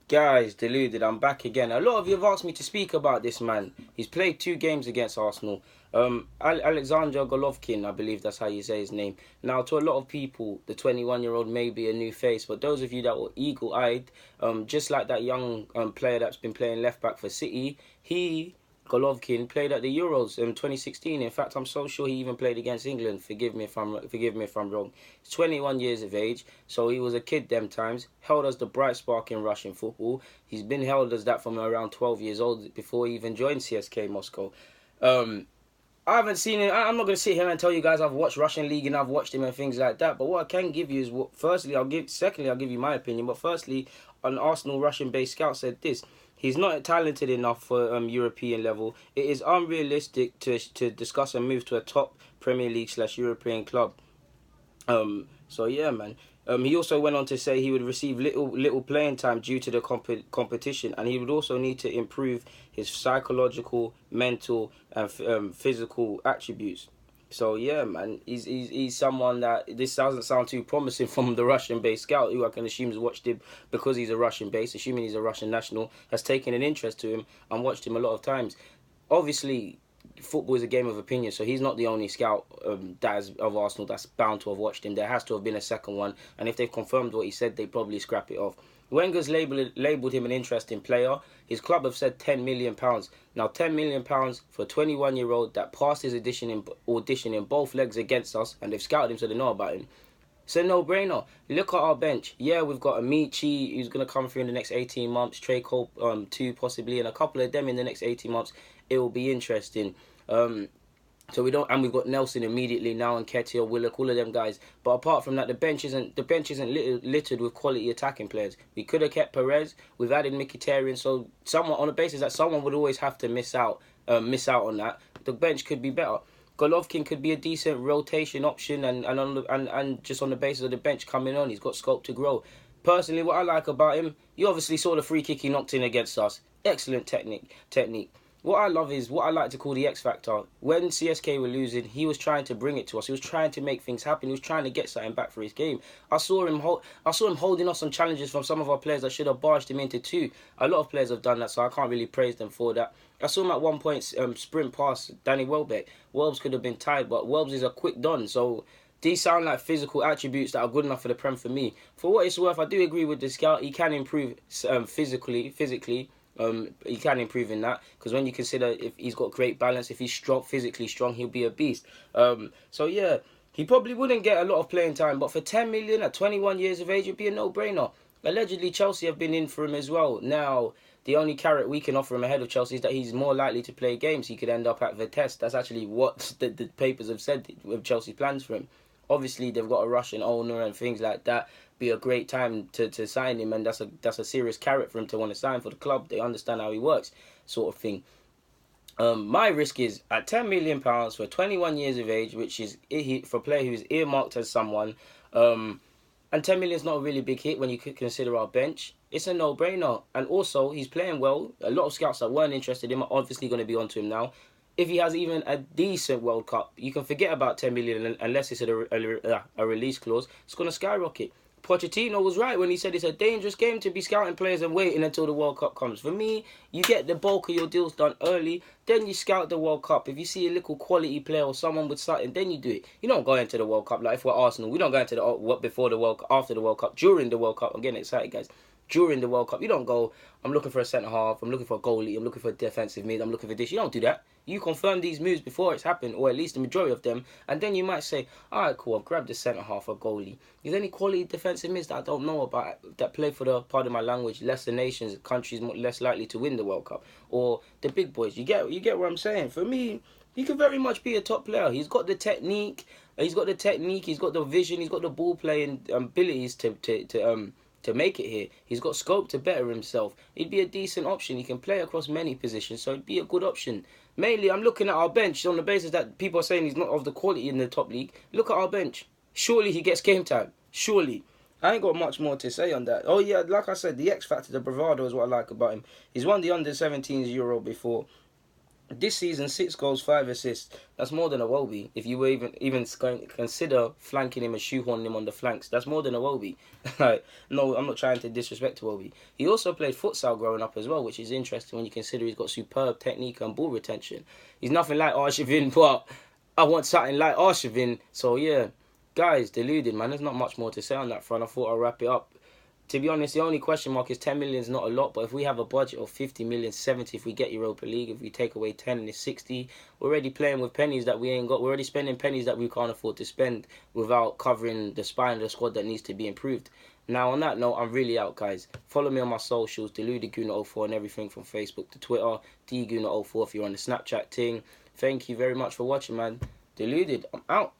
Guys, deluded, I'm back again. A lot of you have asked me to speak about this man. He's played 2 games against Arsenal. Aleksandr Golovin, I believe that's how you say his name. Now, to a lot of people, the 21-year-old may be a new face, but those of you that were eagle-eyed, just like that young player that's been playing left-back for City, Golovin, played at the Euros in 2016. In fact, I'm so sure he even played against England. Forgive me if I'm wrong. He's 21 years of age, so he was a kid them times. Held as the bright spark in Russian football. He's been held as that from around 12 years old before he even joined CSK Moscow. I haven't seen him. I'm not going to sit here and tell you guys I've watched Russian League and I've watched him and things like that. But what I can give you is what. Secondly, I'll give you my opinion. But firstly, an Arsenal Russian-based scout said this. He's not talented enough for European level. It is unrealistic to discuss a move to a top Premier League / European club. So yeah, man. He also went on to say he would receive little playing time due to the competition, and he would also need to improve his psychological, mental, and physical attributes. So yeah, man, he's someone that this doesn't sound too promising from the Russian-based scout, who I can assume has watched him because he's a Russian-based, assuming he's a Russian national, has taken an interest to him and watched him a lot of times. Obviously, football is a game of opinion, so he's not the only scout of Arsenal that's bound to have watched him. There has to have been a second one, and if they've confirmed what he said, they probably scrap it off. Wenger's labelled him an interesting player. His club have said £10 million. Now, £10 million for a 21-year-old that passed his audition in both legs against us, and they've scouted him so they know about him. It's a no-brainer. Look at our bench. Yeah, we've got Amici, who's going to come through in the next 18 months, Trey Cole, 2 possibly, and a couple of them in the next 18 months. It will be interesting. So we've got Nelson immediately now, and Ketia, Willock, all of them guys. But apart from that, the bench isn't littered with quality attacking players. We could have kept Perez. We've added Mkhitaryan, so someone on the basis that someone would always have to miss out on that. The bench could be better. Golovin could be a decent rotation option, and just on the basis of the bench coming on, he's got scope to grow. Personally, what I like about him, you obviously saw the free kick he knocked in against us. Excellent technique. What I love is what I like to call the X factor. When CSK were losing, he was trying to bring it to us. He was trying to make things happen. He was trying to get something back for his game. I saw him holding off some challenges from some of our players that should have barged him into 2. A lot of players have done that, so I can't really praise them for that. I saw him at one point sprint past Danny Welbeck. Welbs could have been tired, but Welbs is a quick don, so these sound like physical attributes that are good enough for the Prem for me. For what it's worth, I do agree with the scout. He can improve physically. He can improve in that, because when you consider if he's got great balance, if he's physically strong, he'll be a beast. So yeah, he probably wouldn't get a lot of playing time, but for 10 million at 21 years of age, it'd be a no-brainer. Allegedly, Chelsea have been in for him as well. Now, the only carrot we can offer him ahead of Chelsea is that he's more likely to play games. He could end up at Vitesse. That's actually what the papers have said with Chelsea plans for him. Obviously, they've got a Russian owner and things like that. Be a great time to sign him, and that's a serious carrot for him to want to sign for the club. They understand how he works, sort of thing. My risk is at £10 million for 21 years of age, which is for a player who is earmarked as someone. And 10 million is not a really big hit when you could consider our bench. It's a no-brainer. And also, he's playing well. A lot of scouts that weren't interested in him are obviously going to be onto him now. If he has even a decent World Cup, you can forget about 10 million unless it's a release clause. It's going to skyrocket. Pochettino was right when he said it's a dangerous game to be scouting players and waiting until the World Cup comes. For me, you get the bulk of your deals done early, then you scout the World Cup. If you see a little quality player or someone with something, then you do it. You don't go into the World Cup like if we're Arsenal. We don't go into before the World Cup, after the World Cup, during the World Cup. I'm getting excited, guys. During the World Cup, you don't go, I'm looking for a centre-half, I'm looking for a goalie, I'm looking for a defensive mid, I'm looking for this. You don't do that. You confirm these moves before it's happened, or at least the majority of them, and then you might say, alright, cool, I've grabbed a centre-half, a goalie. Is there any quality defensive mids that I don't know about that play for the, pardon my language, lesser nations, countries less likely to win the World Cup? Or the big boys? You get what I'm saying? For me, he could very much be a top player. He's got the technique, he's got the vision, he's got the ball playing abilities to make it here. He's got scope to better himself. He'd be a decent option. He can play across many positions, so it'd be a good option. Mainly, I'm looking at our bench on the basis that people are saying he's not of the quality in the top league. Look at our bench. Surely he gets game time. Surely. I ain't got much more to say on that. Oh yeah, like I said, the X factor, the bravado is what I like about him. He's won the under-17s Euro before. This season, 6 goals, 5 assists. That's more than a Iwobi. If you were even going to consider flanking him and shoehorning him on the flanks, that's more than a Iwobi. Like, no, I'm not trying to disrespect Iwobi. He also played futsal growing up as well, which is interesting when you consider he's got superb technique and ball retention. He's nothing like Arshavin, but I want something like Arshavin. So yeah, guys, deluded, man. There's not much more to say on that front. I thought I'll wrap it up. To be honest, the only question mark is 10 million is not a lot, but if we have a budget of 50 million, 70 if we get Europa League, if we take away 10 and it's 60, we're already playing with pennies that we ain't got. We're already spending pennies that we can't afford to spend without covering the spine of the squad that needs to be improved. Now, on that note, I'm really out, guys. Follow me on my socials, DeludedGuna04 and everything from Facebook to Twitter, DGuna04 if you're on the Snapchat thing. Thank you very much for watching, man. Deluded, I'm out.